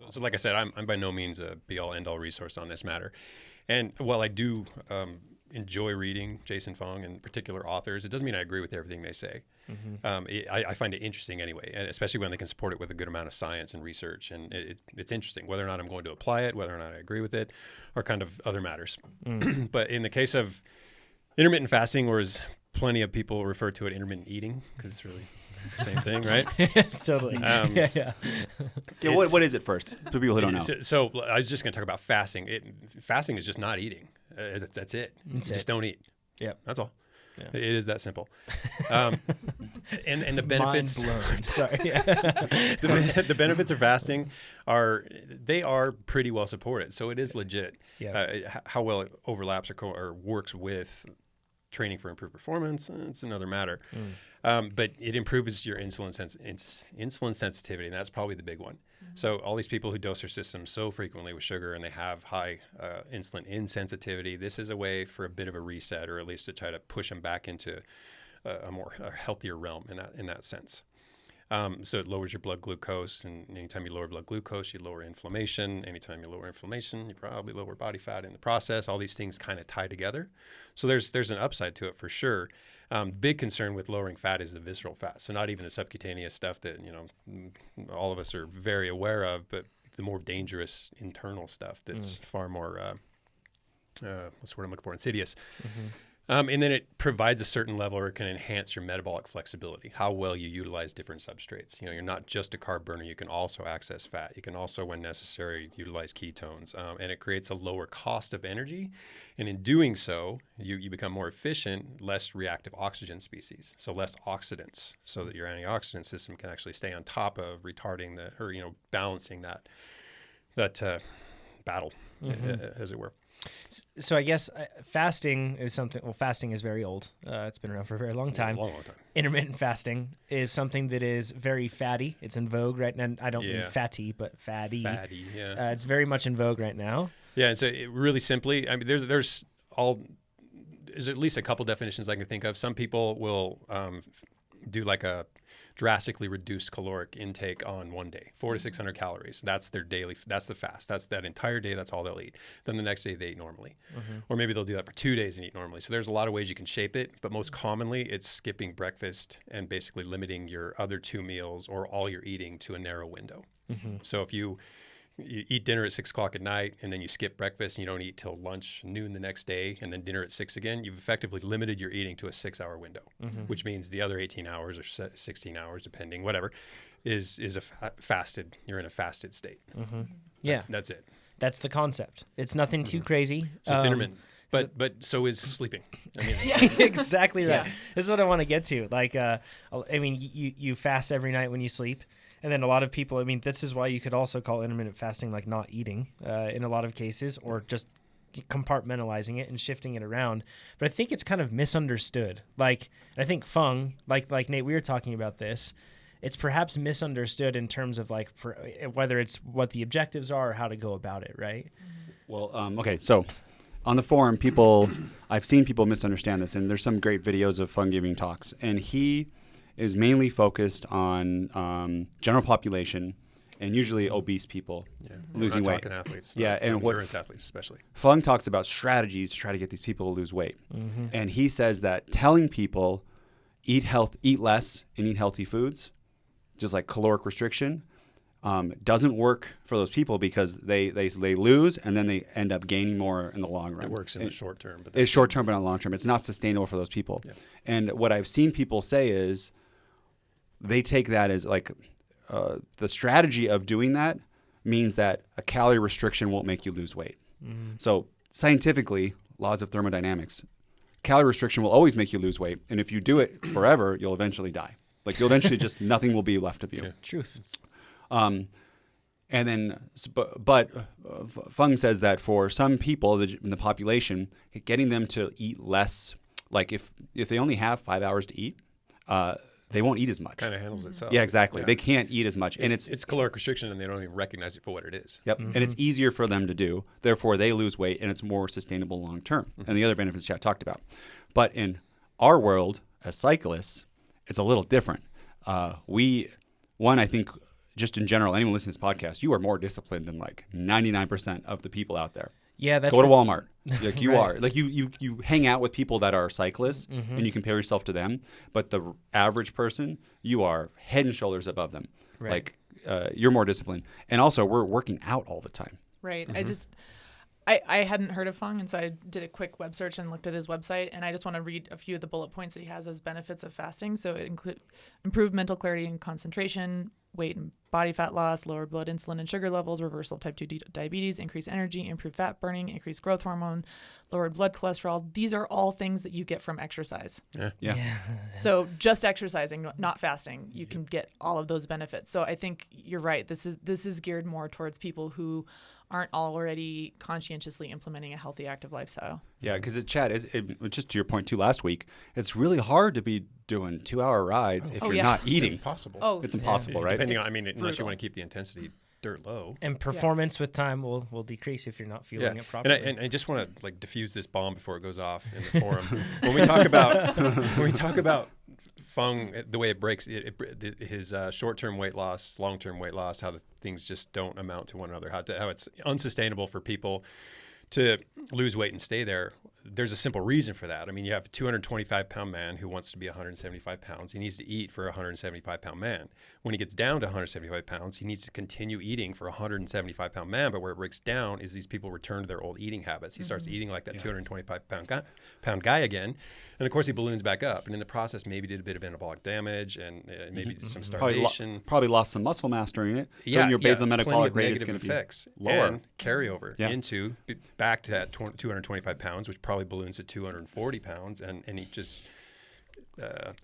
So like I said, I'm by no means a be-all, end-all resource on this matter. And while I do enjoy reading Jason Fung and particular authors, it doesn't mean I agree with everything they say. I find it interesting anyway, and especially when they can support it with a good amount of science and research. And it's interesting. Whether or not I'm going to apply it, whether or not I agree with it, are kind of other matters. But in the case of intermittent fasting, or as plenty of people refer to it, intermittent eating, because it's really the same thing, right? Totally. Yeah, what is it first for people who don't know? So I was just going to talk about fasting. Fasting is just not eating. That's it. Just don't eat. Yeah, that's all. Yeah. It is that simple. And the benefits. Mind blown. Sorry. The benefits of fasting are pretty well supported. So it is legit. Yeah. How well it overlaps or works with training for improved performance, it's another matter. But it improves your insulin sensitivity, and that's probably the big one. So all these people who dose their system so frequently with sugar and they have high insulin insensitivity, this is a way for a bit of a reset, or at least to try to push them back into a healthier realm in that sense. So it lowers your blood glucose, and anytime you lower blood glucose, you lower inflammation. Anytime you lower inflammation, you probably lower body fat in the process. All these things kind of tie together. So there's an upside to it for sure. Big concern with lowering fat is the visceral fat. So not even the subcutaneous stuff that all of us are very aware of, but the more dangerous internal stuff that's far more what's the word I'm looking for? Insidious. And then it provides a certain level, or it can enhance your metabolic flexibility, how well you utilize different substrates. You're not just a carb burner. You can also access fat. You can also, when necessary, utilize ketones. And it creates a lower cost of energy. And in doing so, you become more efficient, less reactive oxygen species, so less oxidants, so that your antioxidant system can actually stay on top of retarding balancing that battle, as it were. So I guess fasting is something. Well, fasting is very old. It's been around for a very long time. Long time. Intermittent fasting is something that is very fatty. It's in vogue right now. I don't mean fatty, but fatty. Fatty, yeah. It's very much in vogue right now. Yeah, and so really simply, I mean, there's at least a couple definitions I can think of. Some people will do like a drastically reduced caloric intake on one day, 400 to 600 calories. That's their daily, that's the fast. That's that entire day, that's all they'll eat. Then the next day they eat normally. Or maybe they'll do that for 2 days and eat normally. So there's a lot of ways you can shape it, but most commonly it's skipping breakfast and basically limiting your other 2 meals or all you're eating to a narrow window. So if you eat dinner at 6 o'clock at night and then you skip breakfast and you don't eat till lunch, noon the next day, and then dinner at 6 again, you've effectively limited your eating to a 6-hour window, which means the other 18 hours or 16 hours, depending, whatever, is fasted. You're in a fasted state. That's it. That's the concept. It's nothing too crazy. So it's intermittent. But so is sleeping. I mean, exactly right. Yeah. This is what I want to get to. Like, I mean, you fast every night when you sleep. And then a lot of people, I mean, this is why you could also call intermittent fasting like not eating in a lot of cases, or just compartmentalizing it and shifting it around. But I think it's kind of misunderstood. Like, I think Fung, like Nate, we were talking about this. It's perhaps misunderstood in terms of like whether it's what the objectives are or how to go about it, right? Well, okay, so on the forum, I've seen people misunderstand this, and there's some great videos of Fung giving talks, and he is mainly focused on general population and usually obese people losing weight. Talking athletes, and endurance athletes especially. Fung talks about strategies to try to get these people to lose weight, and he says that telling people eat less and eat healthy foods, just like caloric restriction, doesn't work for those people because they lose and then they end up gaining more in the long run. It works in the short term, but it's short term, but not long term. It's not sustainable for those people. Yeah. And what I've seen people say is they take that as like the strategy of doing that means that a calorie restriction won't make you lose weight. So scientifically, laws of thermodynamics, calorie restriction will always make you lose weight, and if you do it forever, you'll eventually die. Like you'll eventually just nothing will be left of you. Yeah. Truth. And then, but Fung says that for some people in the population, getting them to eat less, like if they only have 5 hours to eat, they won't eat as much. Kind of handles itself. Yeah, exactly. Yeah. They can't eat as much. And it's caloric restriction, and they don't even recognize it for what it is. Yep. And it's easier for them to do. Therefore, they lose weight, and it's more sustainable long term. And the other benefits Chad talked about. But in our world, as cyclists, it's a little different. I think just in general, anyone listening to this podcast, you are more disciplined than like 99% of the people out there. Yeah, that's Go to Walmart. Like you Right. are. Like you hang out with people that are cyclists and you compare yourself to them. But the average person, you are head and shoulders above them. Right. Like you're more disciplined. And also we're working out all the time. Right. I hadn't heard of Fung, and so I did a quick web search and looked at his website, and I just want to read a few of the bullet points that he has as benefits of fasting. So it include improved mental clarity and concentration, weight and body fat loss, lower blood insulin and sugar levels, reversal of type 2 diabetes, increased energy, improved fat burning, increased growth hormone, lowered blood cholesterol. These are all things that you get from exercise. Yeah. So just exercising, not fasting, you can get all of those benefits. So I think you're right. This is geared more towards people who aren't already conscientiously implementing a healthy, active lifestyle. Yeah, because Chad, just to your point too last week, it's really hard to be doing 2-hour rides if you're yeah. not It's eating. impossible. Oh, It's impossible, right? Depending It's on, I mean, unless brutal. you want to keep the intensity dirt low. And performance with time will decrease if you're not fueling it properly. And I just want to like diffuse this bomb before it goes off in the forum. When we talk about Fung, the way it breaks his short-term weight loss, long-term weight loss, how the things just don't amount to one another, how it's unsustainable for people to lose weight and stay there. There's a simple reason for that. I mean, you have a 225-pound man who wants to be 175 pounds. He needs to eat for a 175-pound man. When he gets down to 175 pounds, he needs to continue eating for a 175-pound man. But where it breaks down is these people return to their old eating habits. He starts eating like that 225-pound guy again. And, of course, he balloons back up. And in the process, maybe did a bit of anabolic damage and maybe did some starvation. Probably lost some muscle mass during it. So Yeah, your basal plenty metabolic of rate is negative going to be effects lower. and carryover into back to that 225 pounds, which probably balloons to 240 pounds, and he just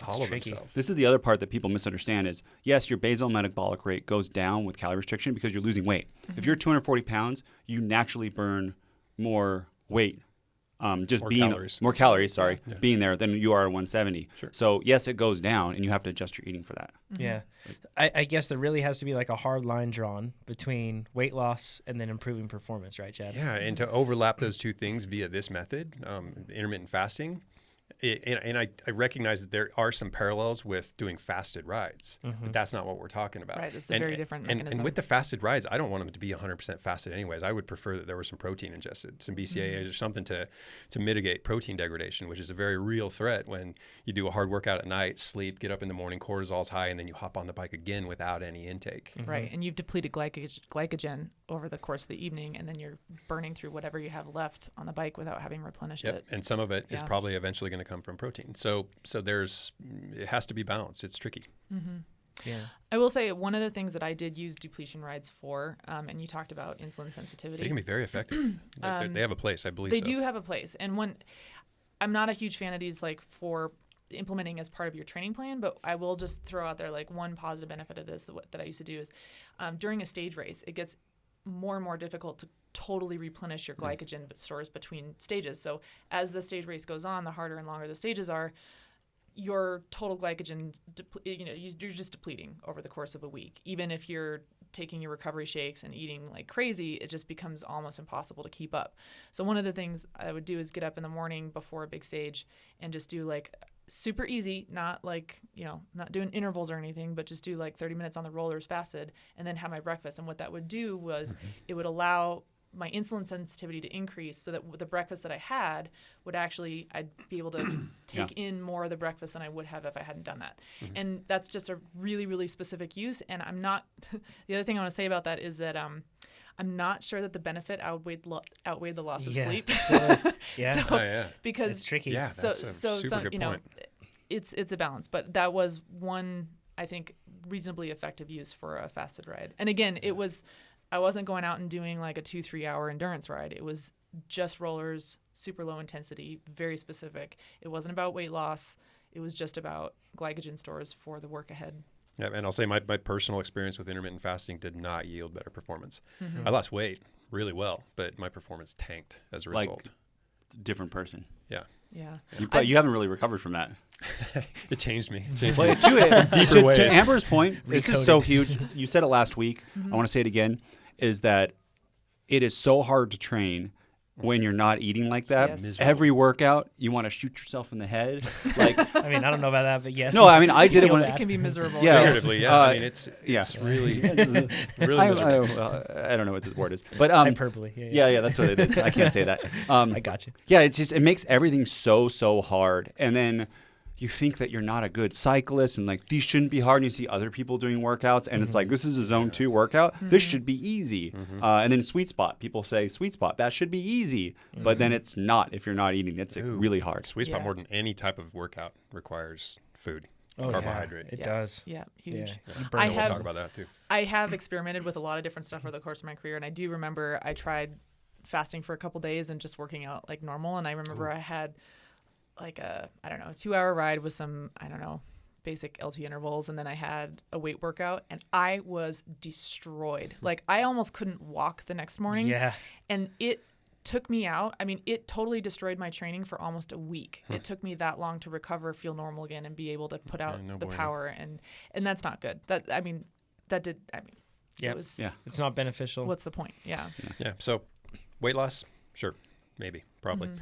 hollows tricky. himself. This is the other part that people misunderstand is, yes, your basal metabolic rate goes down with calorie restriction because you're losing weight. If you're 240 pounds, you naturally burn more weight. More calories, being there than you are at 170. Sure. So yes, it goes down, and you have to adjust your eating for that. Yeah. I guess there really has to be like a hard line drawn between weight loss and then improving performance, right, Chad? Yeah, and to overlap those two things via this method, intermittent fasting, and I recognize that there are some parallels with doing fasted rides, but that's not what we're talking about. Right, it's a very different mechanism. And with the fasted rides, I don't want them to be 100% fasted anyways. I would prefer that there was some protein ingested, some BCAAs or something to mitigate protein degradation, which is a very real threat when you do a hard workout at night, sleep, get up in the morning, cortisol's high, and then you hop on the bike again without any intake. Right, and you've depleted glycogen over the course of the evening, and then you're burning through whatever you have left on the bike without having replenished it. And some of it is probably eventually going to come from protein. So it has to be balanced. It's tricky. Yeah. I will say one of the things that I did use depletion rides for, and you talked about insulin sensitivity. They can be very effective. They have a place, I believe. They do have a place, and I'm not a huge fan of these like for implementing as part of your training plan, but I will just throw out there like one positive benefit of this that I used to do is during a stage race, it gets more and more difficult to totally replenish your glycogen stores between stages. So as the stage race goes on, the harder and longer the stages are, your total glycogen, you're just depleting over the course of a week. Even if you're taking your recovery shakes and eating like crazy, it just becomes almost impossible to keep up. So one of the things I would do is get up in the morning before a big stage and just do like super easy, not like, not doing intervals or anything, but just do like 30 minutes on the rollers fasted and then have my breakfast. And what that would do was it would allow my insulin sensitivity to increase so that the breakfast that I had would actually, I'd be able to take in more of the breakfast than I would have if I hadn't done that. And that's just a really, really specific use. And I'm not, the other thing I want to say about that is that I'm not sure that the benefit outweighed the loss of sleep. Yeah. Because it's tricky. Yeah, that's a super good point. It's a balance, but that was one, I think, reasonably effective use for a fasted ride. And again, I wasn't going out and doing like a 2-3 hour endurance ride. It was just rollers, super low intensity, very specific. It wasn't about weight loss. It was just about glycogen stores for the work ahead. Yeah, and I'll say my personal experience with intermittent fasting did not yield better performance. I lost weight really well, but my performance tanked as a result. Like, different person. Yeah. Yeah. You haven't really recovered from that. It changed me. To Amber's point, this is so huge. You said it last week. I want to say it again, is that it is so hard to train when you're not eating like that. Yes. Every workout, you want to shoot yourself in the head. Like, I mean, I don't know about that, but yes. no, I mean, I did it feel when bad. It can be miserable. Yeah. Figuratively, yeah. I mean, it's yeah. really, really miserable. I don't know what the word is, but Hyperbole. yeah, that's what it is. I can't say that. I got you. Yeah, it makes everything so hard, and then you think that you're not a good cyclist, and like these shouldn't be hard. And you see other people doing workouts, and it's like, this is a zone 2 workout. This should be easy. And then sweet spot, people say sweet spot, that should be easy, but then it's not if you're not eating. It's really hard. Sweet spot Yeah. more than any type of workout requires food, Oh, carbohydrate. It Yeah. does. Yeah, huge. Yeah. You I burn know it. we'll have- talk about that too. I have experimented with a lot of different stuff over the course of my career, and I do remember I tried fasting for a couple days and just working out like normal. And I remember I had like a 2-hour ride with some basic LT intervals, and then I had a weight workout, and I was destroyed. Like I almost couldn't walk the next morning. Yeah. And it took me out. I mean, it totally destroyed my training for almost a week. It took me that long to recover, feel normal again, and be able to put out no the bueno. power. And that's not good. Yeah. It was, Yeah. It's not beneficial. what's the point? Yeah. Yeah. So weight loss, sure, maybe, probably. Mm-hmm.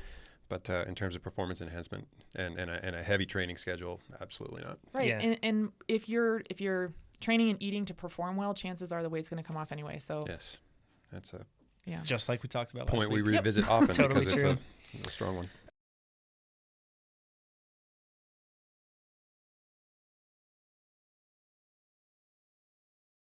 But in terms of performance enhancement and a heavy training schedule, absolutely not. Right. Yeah. And if you're training and eating to perform well, chances are the weight's going to come off anyway. So Yes. That's a yeah. Just like we talked about point last we week. revisit often Totally because true. it's a strong one.